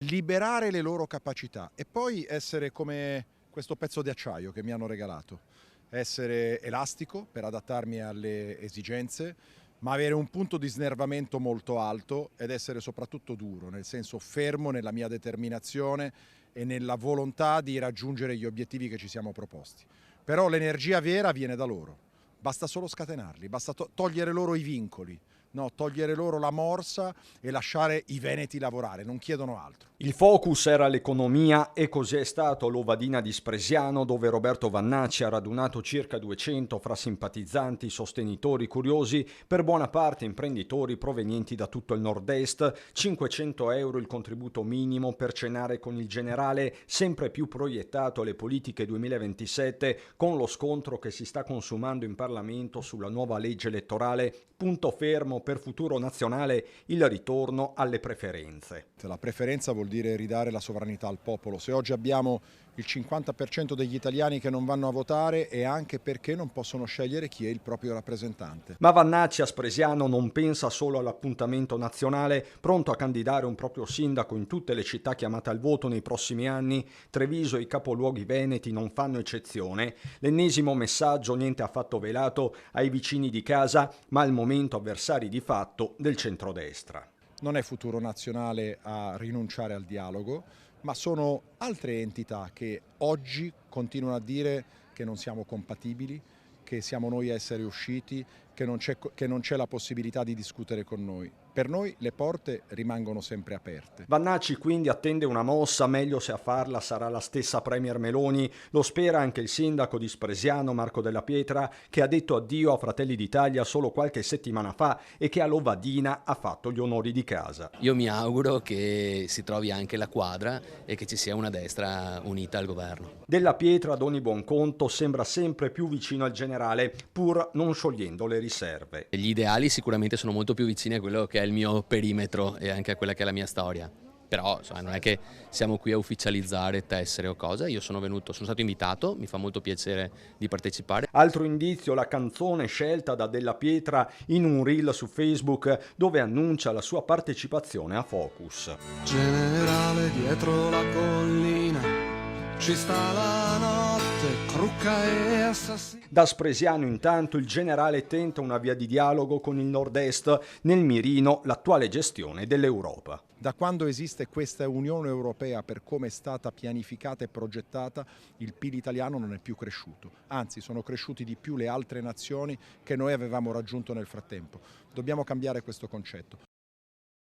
liberare le loro capacità e poi essere come questo pezzo di acciaio che mi hanno regalato, essere elastico per adattarmi alle esigenze, ma avere un punto di snervamento molto alto ed essere soprattutto duro, nel senso fermo nella mia determinazione e nella volontà di raggiungere gli obiettivi che ci siamo proposti. Però l'energia vera viene da loro, basta solo scatenarli, basta togliere loro i vincoli. No, togliere loro la morsa e lasciare i veneti lavorare, non chiedono altro. Il focus era l'economia e così è stato l'Ovadina di Spresiano, dove Roberto Vannacci ha radunato circa 200 fra simpatizzanti, sostenitori, curiosi, per buona parte imprenditori provenienti da tutto il nord-est, 500 euro il contributo minimo per cenare con il generale, sempre più proiettato alle politiche 2027, con lo scontro che si sta consumando in Parlamento sulla nuova legge elettorale, punto fermo per Futuro Nazionale il ritorno alle preferenze. La preferenza vuol dire ridare la sovranità al popolo. Se oggi abbiamo il 50% degli italiani che non vanno a votare è anche perché non possono scegliere chi è il proprio rappresentante. Ma Vannacci a Spresiano non pensa solo all'appuntamento nazionale, pronto a candidare un proprio sindaco in tutte le città chiamate al voto nei prossimi anni. Treviso e i capoluoghi veneti non fanno eccezione. L'ennesimo messaggio niente affatto velato ai vicini di casa, ma al momento avversari di fatto del centrodestra. Non è Futuro Nazionale a rinunciare al dialogo, ma sono altre entità che oggi continuano a dire che non siamo compatibili, che siamo noi a essere usciti, che non c'è la possibilità di discutere con noi. Per noi le porte rimangono sempre aperte. Vannacci quindi attende una mossa, meglio se a farla sarà la stessa Premier Meloni, lo spera anche il sindaco di Spresiano Marco Della Pietra, che ha detto addio a Fratelli d'Italia solo qualche settimana fa e che all'Ovadina ha fatto gli onori di casa. Io mi auguro che si trovi anche la quadra e che ci sia una destra unita al governo. Della Pietra, ad ogni buon conto, sembra sempre più vicino al generale, pur non sciogliendo le riserve. Gli ideali sicuramente sono molto più vicini a quello che è il mio perimetro e anche a quella che è la mia storia. Però insomma, non è che siamo qui a ufficializzare tessere o cose, io sono stato invitato, mi fa molto piacere di partecipare. Altro indizio, la canzone scelta da Della Pietra in un reel su Facebook dove annuncia la sua partecipazione a Focus. Generale dietro la collina, ci sta la notte, crucca e assassina. Da Spresiano intanto il generale tenta una via di dialogo con il nord-est, nel mirino l'attuale gestione dell'Europa. Da quando esiste questa Unione Europea, per come è stata pianificata e progettata, il PIL italiano non è più cresciuto. Anzi, sono cresciuti di più le altre nazioni che noi avevamo raggiunto nel frattempo. Dobbiamo cambiare questo concetto.